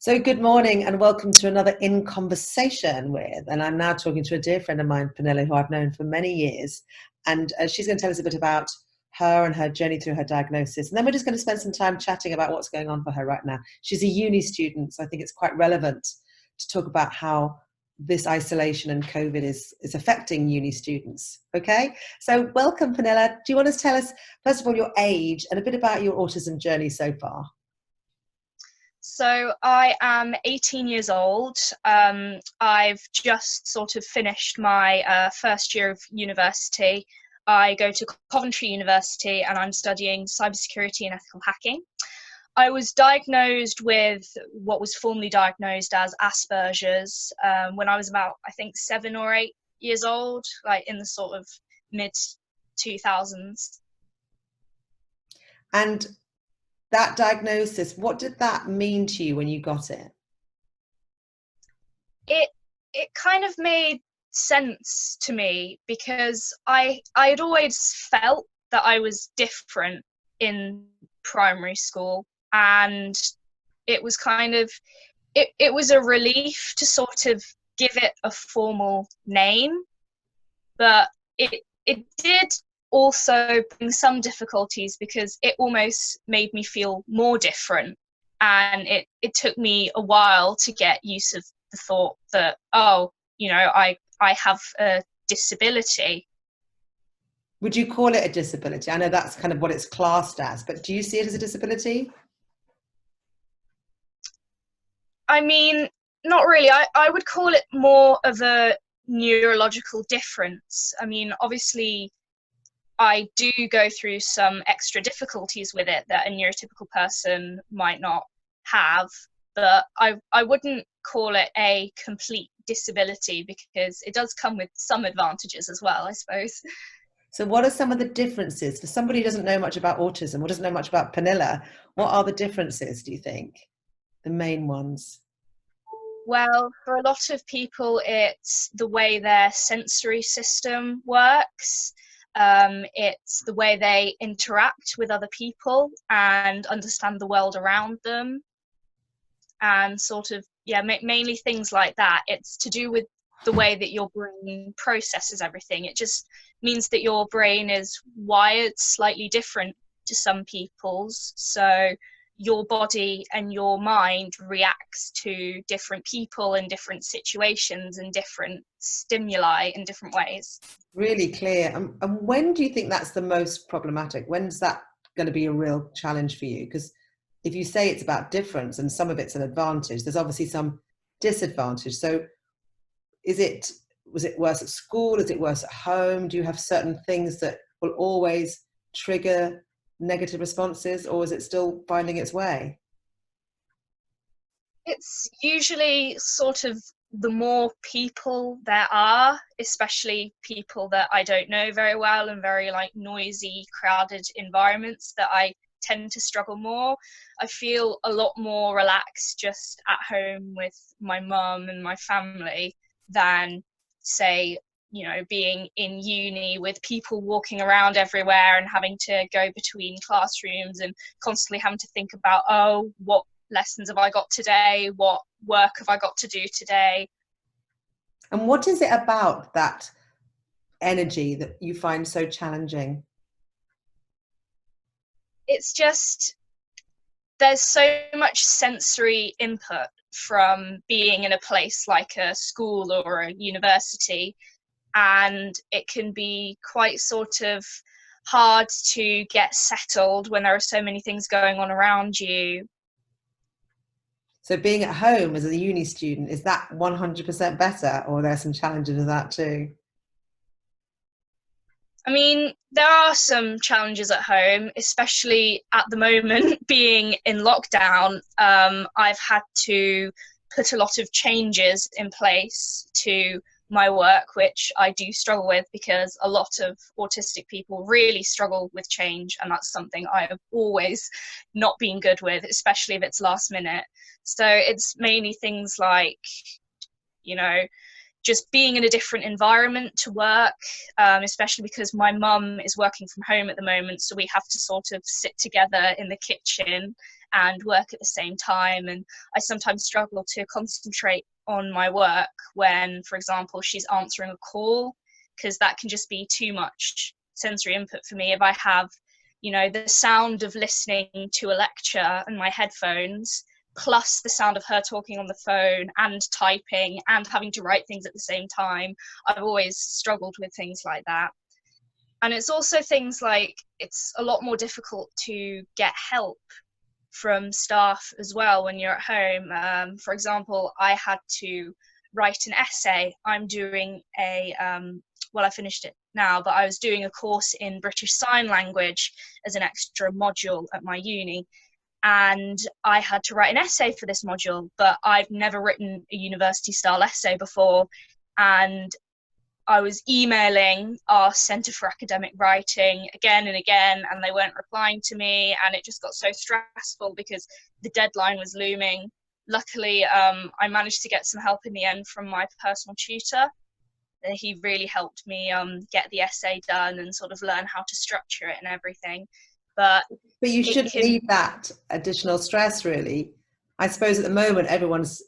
So good morning and welcome to another In Conversation with, and I'm now talking to a dear friend of mine, Pernille, who I've known for many years. And she's going to tell us a bit about her and her journey through her diagnosis. And then we're just going to spend some time chatting about what's going on for her right now. She's a uni student, so I think it's quite relevant to talk about how this isolation and COVID is affecting uni students. Okay, so welcome, Pernille. Do you want to tell us, first of all, your age and a bit about your autism journey so far? So I am 18 years old. I've just sort of finished my first year of university. I go to Coventry University and I'm studying cybersecurity and ethical hacking. I was diagnosed with what was formerly diagnosed as Aspergers when I was about, I think, 7 or 8 years old, like in the sort of mid 2000s. And that diagnosis, what did that mean to you when you got it? It kind of made sense to me because I had always felt that I was different in primary school, and it was kind of it was a relief to sort of give it a formal name, but it did also bring some difficulties because it almost made me feel more different, and it took me a while to get used to the thought that, oh, I have a disability. Would you call it a disability? I know that's kind of what it's classed as, but do you see it as a disability? I mean, not really. I would call it more of a neurological difference. I mean, obviously I do go through some extra difficulties with it that a neurotypical person might not have, but I wouldn't call it a complete disability because it does come with some advantages as well, I suppose. So what are some of the differences for somebody who doesn't know much about autism or doesn't know much about Pernille? What are the differences, do you think? The main ones? Well, for a lot of people, it's the way their sensory system works. It's the way they interact with other people and understand the world around them, and sort of, yeah, mainly things like that. It's to do with the way that your brain processes everything. It just means that your brain is wired slightly different to some people's, so your body and your mind reacts to different people in different situations and different stimuli in different ways. Really clear. And when do you think that's the most problematic? When's that going to be a real challenge for you? Because if you say it's about difference and some of it's an advantage, there's obviously some disadvantage. So was it worse at school? Is it worse at home? Do you have certain things that will always trigger negative responses, or is it still finding its way? It's usually sort of the more people there are, especially people that I don't know very well and very like noisy, crowded environments, that I tend to struggle more. I feel a lot more relaxed just at home with my mum and my family than, say, being in uni with people walking around everywhere and having to go between classrooms and constantly having to think about, oh, what lessons have I got today? What work have I got to do today? And what is it about that energy that you find so challenging? It's just, there's so much sensory input from being in a place like a school or a university, and it can be quite sort of hard to get settled when there are so many things going on around you. So being at home as a uni student, is that 100% better, or are there some challenges with that too? I mean, there are some challenges at home, especially at the moment being in lockdown. I've had to put a lot of changes in place to my work, which I do struggle with because a lot of autistic people really struggle with change, and that's something I have always not been good with, especially if it's last minute. So it's mainly things like, just being in a different environment to work, especially because my mum is working from home at the moment, so we have to sort of sit together in the kitchen and work at the same time. And I sometimes struggle to concentrate on my work when, for example, she's answering a call, because that can just be too much sensory input for me. If I have, you know, the sound of listening to a lecture and my headphones, plus the sound of her talking on the phone and typing and having to write things at the same time, I've always struggled with things like that. And it's also things like, it's a lot more difficult to get help from staff as well when you're at home. For example, I had to write an essay. I'm doing well, I finished it now, but I was doing a course in British Sign Language as an extra module at my uni. And I had to write an essay for this module, but I've never written a university style essay before. And I was emailing our Centre for Academic Writing again and again, and they weren't replying to me. And it just got so stressful because the deadline was looming. Luckily, I managed to get some help in the end from my personal tutor. He really helped me get the essay done and sort of learn how to structure it and everything. But you shouldn't need that additional stress, really. I suppose at the moment everyone's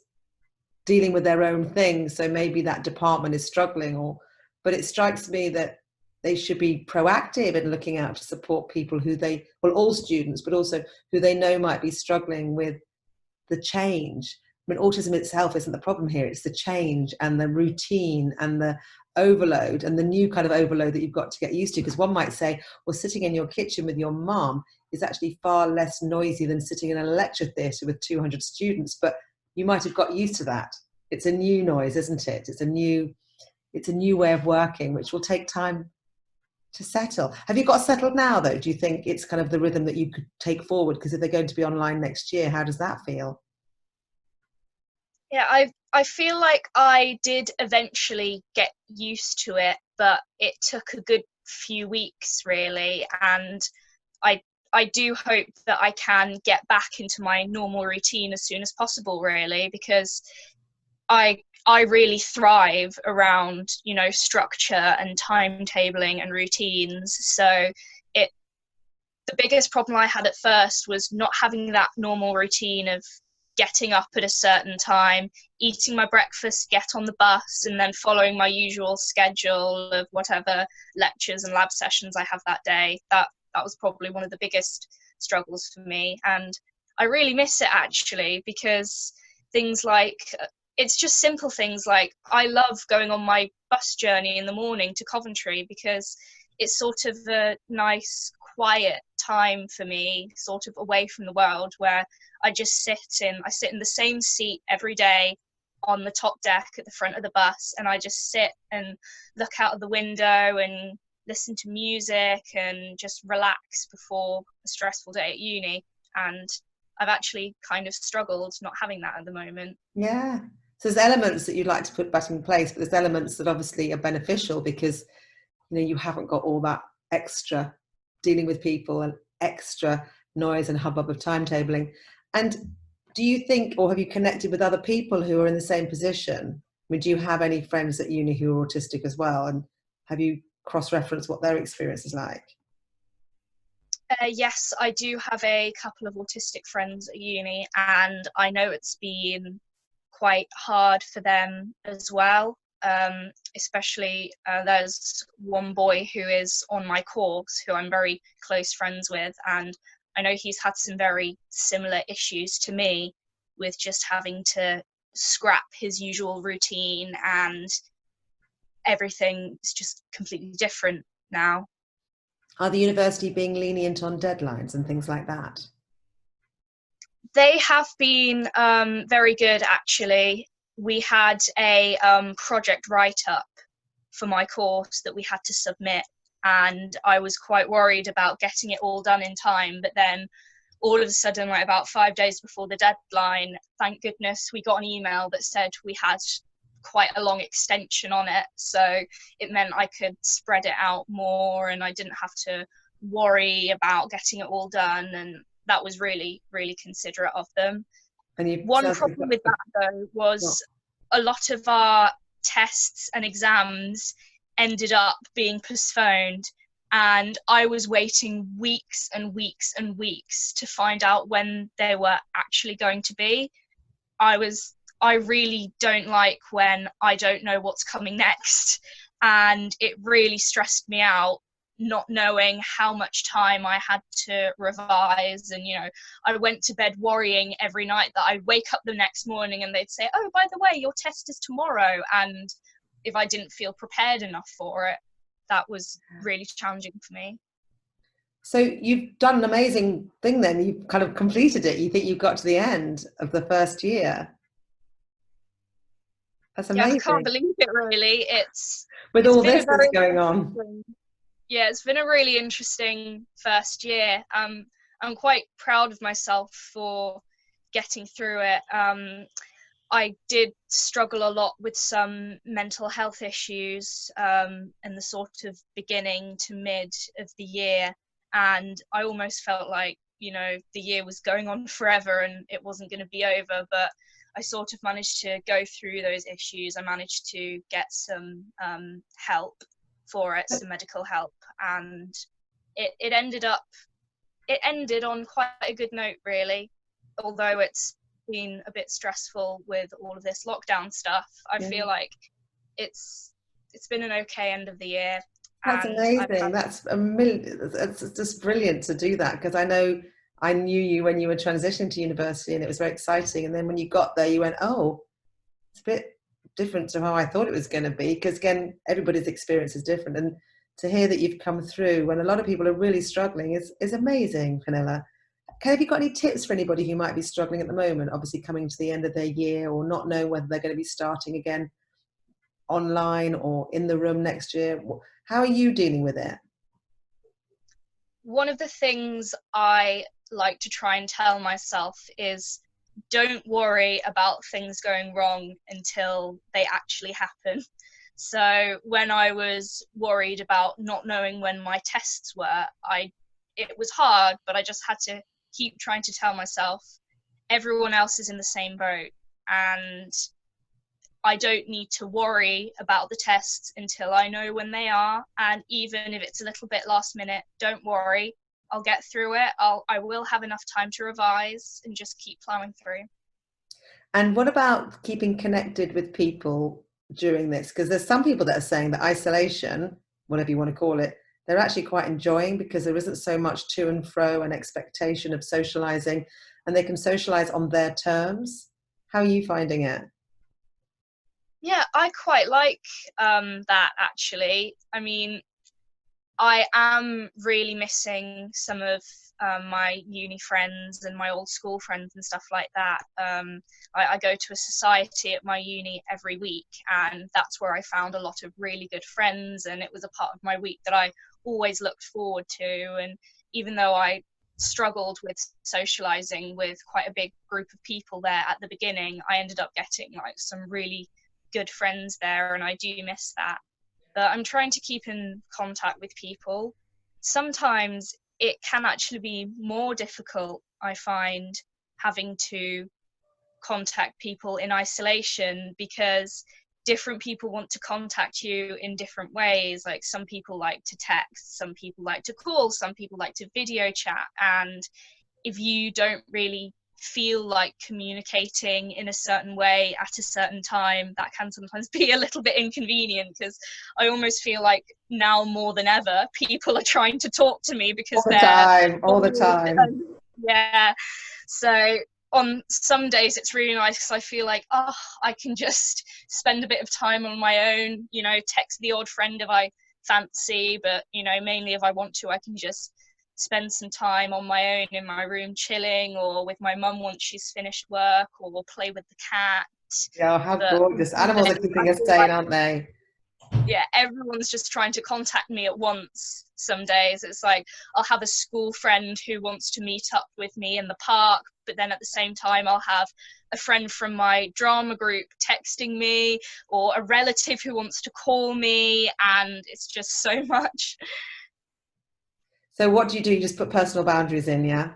dealing with their own thing, so maybe that department is struggling, but it strikes me that they should be proactive in looking out to support people who all students, but also who they know might be struggling with the change. I mean, autism itself isn't the problem here, it's the change and the routine and the overload and the new kind of overload that you've got to get used to. Because one might say, well, sitting in your kitchen with your mum is actually far less noisy than sitting in a lecture theatre with 200 students, but you might have got used to that. It's a new noise, isn't it? It's a new way of working, which will take time to settle. Have you got settled now, though? Do you think it's kind of the rhythm that you could take forward? Because if they're going to be online next year, how does that feel? Yeah, I feel like I did eventually get used to it, but it took a good few weeks, really. And I do hope that I can get back into my normal routine as soon as possible, really, because I really thrive around, you know, structure and timetabling and routines. So the biggest problem I had at first was not having that normal routine of getting up at a certain time, eating my breakfast, get on the bus, and then following my usual schedule of whatever lectures and lab sessions I have that day. That was probably one of the biggest struggles for me. And I really miss it, actually, because things like, it's just simple things like, I love going on my bus journey in the morning to Coventry because it's sort of a nice, quiet time for me, sort of away from the world, where I sit in the same seat every day on the top deck at the front of the bus, and I just sit and look out of the window and listen to music and just relax before a stressful day at uni. And I've actually kind of struggled not having that at the moment. Yeah. So there's elements that you'd like to put back in place, but there's elements that obviously are beneficial because, you know, you haven't got all that extra dealing with people and extra noise and hubbub of timetabling. And do you think, or have you connected with other people who are in the same position? I mean, do you have any friends at uni who are autistic as well? And have you cross-referenced what their experience is like? Yes, I do have a couple of autistic friends at uni, and I know it's been quite hard for them as well. Especially there's one boy who is on my course who I'm very close friends with, and I know he's had some very similar issues to me with just having to scrap his usual routine, and everything is just completely different now. Are the university being lenient on deadlines and things like that? They have been very good, actually. We had a project write-up for my course that we had to submit, and I was quite worried about getting it all done in time, but then all of a sudden, like about 5 days before the deadline, thank goodness, we got an email that said we had quite a long extension on it, so it meant I could spread it out more and I didn't have to worry about getting it all done, and that was really, really considerate of them. One problem with that, though, was a lot of our tests and exams ended up being postponed, and I was waiting weeks and weeks and weeks to find out when they were actually going to be. I really don't like when I don't know what's coming next, and it really stressed me out not knowing how much time I had to revise. And I went to bed worrying every night that I'd wake up the next morning and they'd say, oh, by the way, your test is tomorrow. And if I didn't feel prepared enough for it, that was really challenging for me. So you've done an amazing thing then. You've kind of completed it. You think you got to the end of the first year. That's Yeah, I amazing. can't believe it, really. With it's all been this that's going on. Yeah, it's been a really interesting first year. I'm quite proud of myself for getting through it. I did struggle a lot with some mental health issues in the sort of beginning to mid of the year, and I almost felt like the year was going on forever and it wasn't going to be over, but I sort of managed to go through those issues. I managed to get some help for it, some medical help, and it ended on quite a good note, really. Although it's been a bit stressful with all of this lockdown stuff, I feel like it's been an okay end of the year. That's amazing. That's just brilliant to do that, because I know I knew you when you were transitioning to university and it was very exciting, and then when you got there you went, oh, it's a bit different to how I thought it was going to be, because again, everybody's experience is different, and to hear that you've come through when a lot of people are really struggling is amazing, Pernille. Have you got any tips for anybody who might be struggling at the moment, obviously coming to the end of their year or not know whether they're going to be starting again online or in the room next year? How are you dealing with it? One of the things I like to try and tell myself is, don't worry about things going wrong until they actually happen. So when I was worried about not knowing when my tests were, it was hard, but I just had to keep trying to tell myself everyone else is in the same boat, and I don't need to worry about the tests until I know when they are. And even if it's a little bit last minute, don't worry, I'll get through it. I will have enough time to revise and just keep plowing through. And what about keeping connected with people during this? Because there's some people that are saying that isolation, whatever you want to call it, they're actually quite enjoying, because there isn't so much to and fro and expectation of socializing, and they can socialize on their terms. How are you finding it? Yeah, I quite like that, actually. I mean, I am really missing some of my uni friends and my old school friends and stuff like that. I go to a society at my uni every week, and that's where I found a lot of really good friends, and it was a part of my week that I always looked forward to. And even though I struggled with socializing with quite a big group of people there at the beginning, I ended up getting like some really good friends there, and I do miss that. But I'm trying to keep in contact with people. Sometimes it can actually be more difficult, I find, having to contact people in isolation, because different people want to contact you in different ways. Like, some people like to text, some people like to call, some people like to video chat. And if you don't really feel like communicating in a certain way at a certain time, that can sometimes be a little bit inconvenient, because I almost feel like now more than ever people are trying to talk to me because All the time. Yeah, so on some days it's really nice because I feel like, oh, I can just spend a bit of time on my own, text the odd friend if I fancy, but mainly if I want to, I can just spend some time on my own in my room chilling, or with my mum once she's finished work, or play with the cat. Yeah, how But gorgeous. Animals are keeping us sane, aren't they? Yeah, everyone's just trying to contact me at once. Some days it's like I'll have a school friend who wants to meet up with me in the park, but then at the same time I'll have a friend from my drama group texting me, or a relative who wants to call me, and it's just so much. So what do? You just put personal boundaries in, yeah?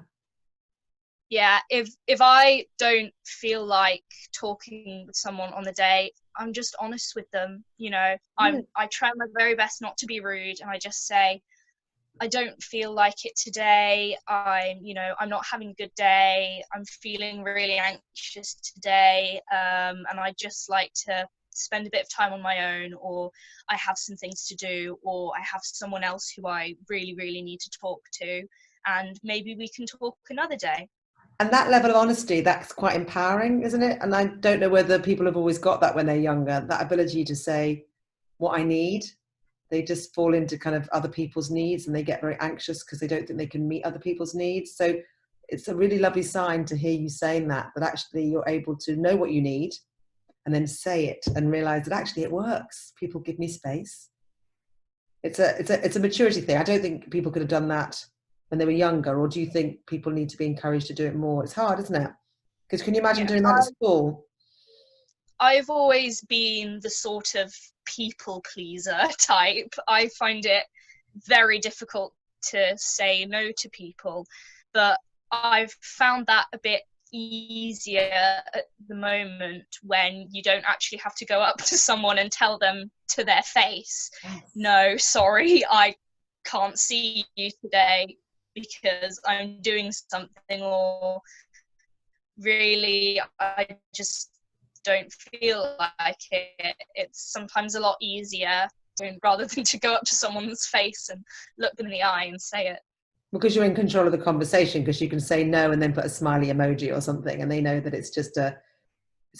Yeah, if I don't feel like talking with someone on the day, I'm just honest with them. I try my very best not to be rude, and I just say, I don't feel like it today. I'm not having a good day. I'm feeling really anxious today. And I just like to spend a bit of time on my own, or I have some things to do, or I have someone else who I really, really need to talk to. And maybe we can talk another day. And that level of honesty, that's quite empowering, isn't it? And I don't know whether people have always got that when they're younger, that ability to say what I need. They just fall into kind of other people's needs and they get very anxious because they don't think they can meet other people's needs. So it's a really lovely sign to hear you saying that actually you're able to know what you need and then say it and realize that actually it works. People give me space. It's a maturity thing. I don't think people could have done that when they were younger, or do you think people need to be encouraged to do it more? It's hard, isn't it? Because can you imagine Yeah, doing that at school? I've always been the sort of people pleaser type. I find it very difficult to say no to people, but I've found that a bit easier at the moment when you don't actually have to go up to someone and tell them to their face, no, sorry, I can't see you today because I'm doing something, or really I just don't feel like it. It's sometimes a lot easier rather than to go up to someone's face and look them in the eye and say it. Because you're in control of the conversation, because you can say no and then put a smiley emoji or something, and they know that it's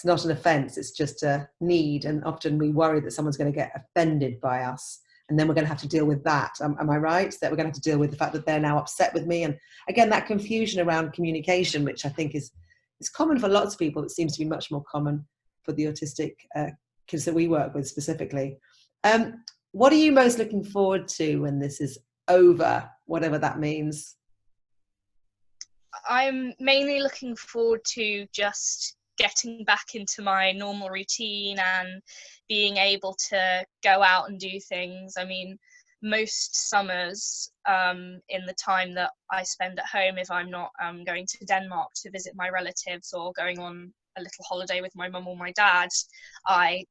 not an offense, it's just a need. And often we worry that someone's going to get offended by us, and then we're going to have to deal with that. Am I right? That we're going to have to deal with the fact that they're now upset with me. And again, that confusion around communication, which I think is common for lots of people, it seems to be much more common for the autistic kids that we work with specifically. What are you most looking forward to when this is over, whatever that means? I'm mainly looking forward to just getting back into my normal routine and being able to go out and do things. I mean, most summers, in the time that I spend at home, if I'm not going to Denmark to visit my relatives or going on a little holiday with my mum or my dad, I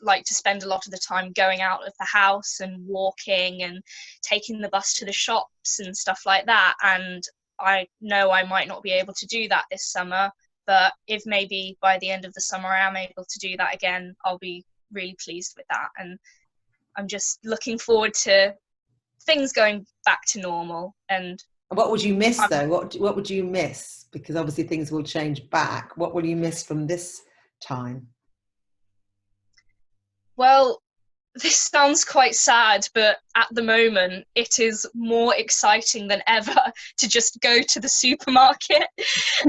like to spend a lot of the time going out of the house and walking and taking the bus to the shops and stuff like that. And I know I might not be able to do that this summer, but if maybe by the end of the summer I am able to do that again, I'll be really pleased with that. And I'm just looking forward to things going back to normal. And What would you miss I'm, though? What would you miss? Because obviously things will change back. What will you miss from this time? well, this sounds quite sad, but at the moment it is more exciting than ever to just go to the supermarket.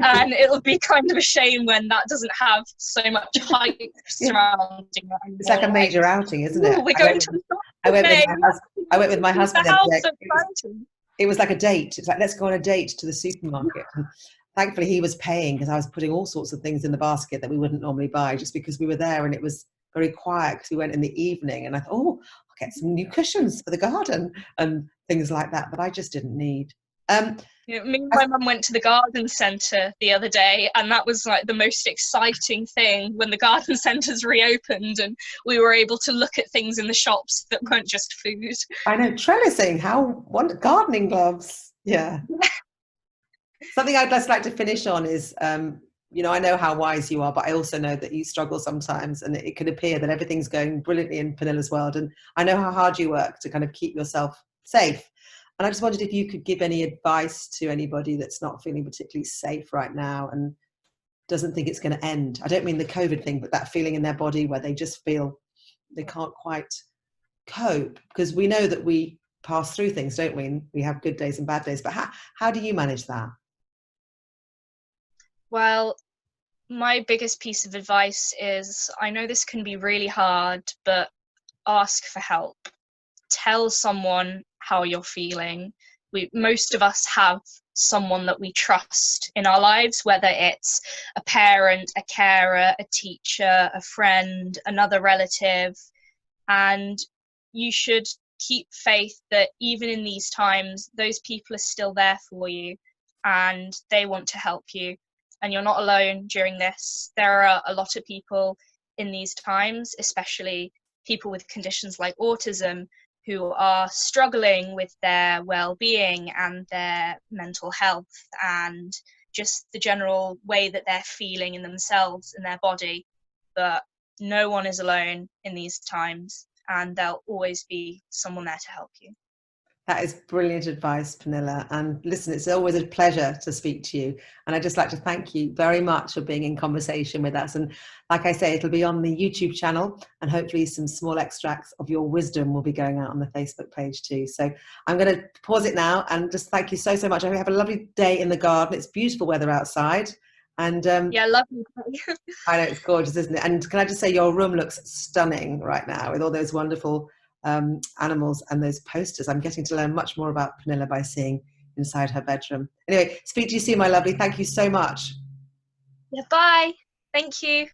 And it'll be kind of a shame when that doesn't have so much hype Yeah. surrounding it It's like anymore. a major outing, isn't it? We're going to the shop I went with today. my husband. I went with my Leave husband the the other house, day. so exciting. It was like a date. It's like, let's go on a date to the supermarket. And thankfully he was paying because I was putting all sorts of things in the basket that we wouldn't normally buy just because we were there and it was very quiet because we went in the evening. And I thought, oh, I'll get some new cushions for the garden and things like that I just didn't need. Me and my mum went to the garden centre the other day, and that was like the most exciting thing when the garden centres reopened and we were able to look at things in the shops that weren't just food. I know, trellising, gardening gloves. Yeah. Something I'd just like to finish on is, I know how wise you are, but I also know that you struggle sometimes, and it can appear that everything's going brilliantly in Pernille's world. And I know how hard you work to kind of keep yourself safe. And I just wondered if you could give any advice to anybody that's not feeling particularly safe right now and doesn't think it's going to end. I don't mean the COVID thing, but that feeling in their body where they just feel they can't quite cope, because we know that we pass through things, don't we? We have good days and bad days, but how do you manage that? Well, my biggest piece of advice is, I know this can be really hard, but ask for help. Tell someone how you're feeling. Most of us have someone that we trust in our lives, whether it's a parent, a carer, a teacher, a friend, another relative. And you should keep faith that even in these times, those people are still there for you and they want to help you. And you're not alone during this. There are a lot of people in these times, especially people with conditions like autism, who are struggling with their well-being and their mental health and just the general way that they're feeling in themselves and their body. But no one is alone in these times, and there'll always be someone there to help you. That is brilliant advice, Pernille. And listen, it's always a pleasure to speak to you. And I'd just like to thank you very much for being in conversation with us. And like I say, it'll be on the YouTube channel, and hopefully some small extracts of your wisdom will be going out on the Facebook page too. So I'm going to pause it now and just thank you so, so much. I hope you have a lovely day in the garden. It's beautiful weather outside. And yeah, lovely. I know, it's gorgeous, isn't it? And can I just say, your room looks stunning right now with all those wonderful animals and those posters. I'm getting to learn much more about Pernille by seeing inside her bedroom. Anyway, speak to you soon, my lovely. Thank you so much. Yeah, bye. Thank you.